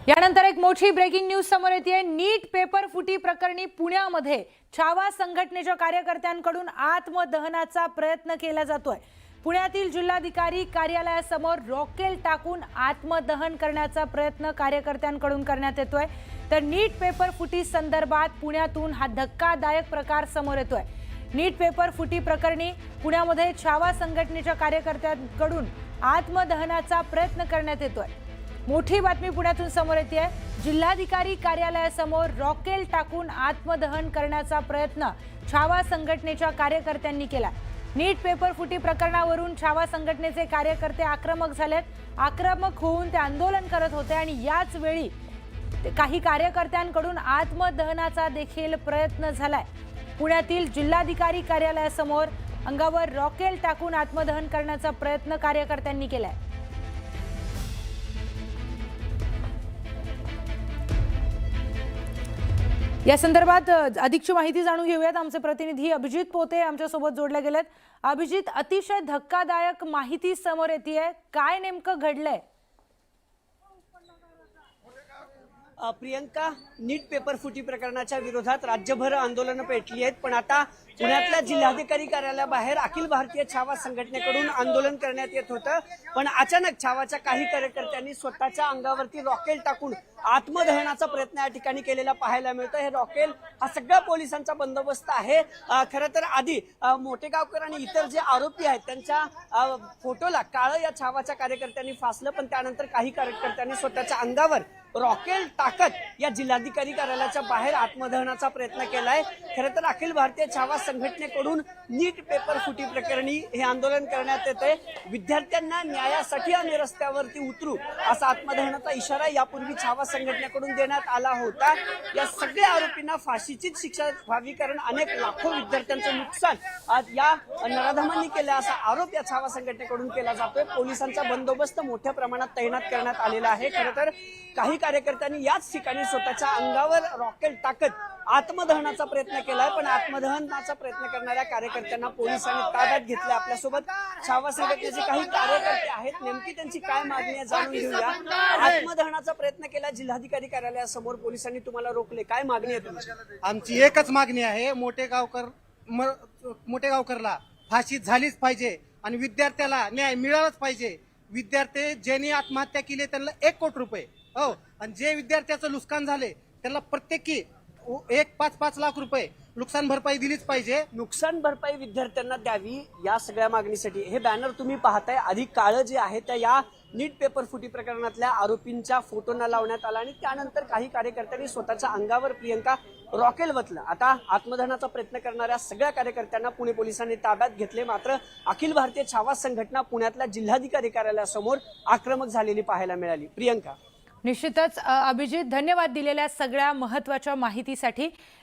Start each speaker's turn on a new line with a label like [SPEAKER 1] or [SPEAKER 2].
[SPEAKER 1] यानंतर एक मोठी ब्रेकिंग न्यूज समोर येते। नीट पेपर फुटी प्रकरणी पुण्यामध्ये छावा संघटनेच्या कार्यकर्त्यांकडून आत्मदहनाचा प्रयत्न केला जातोय। पुण्यातील जिल्हाधिकारी कार्यालयासमोर रॉकेल टाकून आत्मदहन करण्याचा प्रयत्न कार्यकर्त्यांकडून करण्यात येतोय। तर नीट पेपर फुटी संदर्भात पुण्यातून हा धक्कादायक प्रकार समोर येतोय। नीट पेपर फुटी प्रकरणी पुण्यामध्ये छावा संघटनेच्या कार्यकर्त्यांकडून आत्मदहनाचा प्रयत्न करण्यात येतोय। मोठी बातमी पुण्यातून समोर येते। जिल्हाधिकारी कार्यालयासमोर रॉकेल टाकून आत्मदहन करण्याचा प्रयत्न छावा संघटनेच्या कार्यकर्त्यांनी केला। नीट पेपर फुटी प्रकरणावरून छावा संघटनेचे कार्यकर्ते आक्रमक झालेत। आक्रमक होऊन ते आंदोलन करत होते आणि याच वेळी काही कार्यकर्त्यांकडून आत्मदहनाचा देखील प्रयत्न झालाय। पुण्यातील जिल्हाधिकारी कार्यालयासमोर अंगावर रॉकेल टाकून आत्मदहन करण्याचा प्रयत्न कार्यकर्त्यांनी केलाय। या संदर्भात अधिकची माहिती जाणून घेऊयात। आमचे प्रतिनिधी अभिजित पोते आमच्या सोबत जोडले गेलेत। अभिजित, अतिशय धक्कादायक माहिती समोर येतेय, काय नेमकं घडलंय?
[SPEAKER 2] प्रियंका, नीट पेपर फुटी प्रकरणाच्या विरोधात राज्यभर आंदोलनं पेटली आहेत, पण आता पुण्यातल्या जिल्हाधिकारी कार्यालयाबाहेर अखिल भारतीय छावा संघटनेकडून आंदोलन करण्यात येत होतं। पण अचानक छावाच्या काही कार्यकर्त्यांनी स्वतःच्या अंगावरती रॉकेल टाकून आत्मदहनाचा प्रयत्न या ठिकाणी केलेला पाहायला मिळतं। हे रॉकेल हा सगळ्या पोलिसांचा बंदोबस्त आहे। खरं तर आधी मोठेगावकर आणि इतर जे आरोपी आहेत त्यांच्या फोटोला काळं या छावाच्या कार्यकर्त्यांनी फासलं, पण त्यानंतर काही कार्यकर्त्यांनी स्वतःच्या अंगावर रॉकेल टाकत या जिल्हाधिकारी कार्यालयाच्या बाहेर आत्मदहनाचा प्रयत्न केलाय। खरं तर अखिल भारतीय छावा संघटनेकडून नीट पेपर फुटी प्रकरणी हे आंदोलन करण्यात येते। विद्यार्थ्यांना न्यायासाठी आम्ही रस्त्यावरती उतरू असा आत्मदहनाचा इशारा यापूर्वी छावा संघटनेकडून देण्यात आला होता। या सगळ्या आरोपींना फाशीचीच शिक्षा व्हावी, कारण अनेक लाखो विद्यार्थ्यांचं नुकसान आज या नराधमांनी केलं असा आरोप या छावा संघटनेकडून केला जातोय। पोलिसांचा बंदोबस्त मोठ्या प्रमाणात तैनात करण्यात आलेला आहे। खरं तर काही कार्यकर्त्यांनी याच ठिकाणी स्वतःच्या अंगावर रॉकेल टाकत आत्मदहनाचा प्रयत्न केलाय, पण आत्मदहनाचा प्रयत्न करणाऱ्या कार्यकर्त्यांना पोलिसांनी ताब्यात घेतलं। आपल्यासोबत छावा संघटनेचे काही कार्यकर्ते आहेत, नेमकी त्यांची काय मागणी आहे जाणून घेऊया। आत्मदहनाचा प्रयत्न केला, जिल्हाधिकारी कार्यालयासमोर पोलिसांनी तुम्हाला रोखले, काय मागणी आहे तुमची?
[SPEAKER 3] आमची एकच मागणी आहे, मोठेगावकरला फाशी झालीच पाहिजे आणि विद्यार्थ्याला न्याय मिळालाच पाहिजे। विद्यार्थी ज्यांनी आत्महत्या केली त्यांना 1 कोटी रुपये, हो, आणि जे विद्यार्थ्याचं नुकसान झाले त्यांना प्रत्येकी 5-5 लाख रुपये नुकसान भरपाई दिलीच पाहिजे।
[SPEAKER 2] नुकसान भरपाई विद्यार्थ्यांना द्यावी या सगळ्या मागणीसाठी हे बॅनर तुम्ही पाहताय। आधी काळं जे आहे त्या या नीट पेपर फुटी प्रकरणातल्या आरोपींच्या फोटोंना लावण्यात आला आणि त्यानंतर काही कार्यकर्त्यांनी स्वतःच्या अंगावर प्रियंका रॉकेल वतलं। आता आत्मदहनाचा प्रयत्न करणाऱ्या सगळ्या कार्यकर्त्यांना पुणे पोलिसांनी ताब्यात घेतले, मात्र अखिल भारतीय छावा संघटना पुण्यातल्या जिल्हाधिकारी कार्यालयासमोर आक्रमक झालेली पाहायला मिळाली। प्रियंका,
[SPEAKER 1] निश्चितच अभिजित, धन्यवाद दिलेल्या सगळ्या महत्त्वाच्या माहितीसाठी।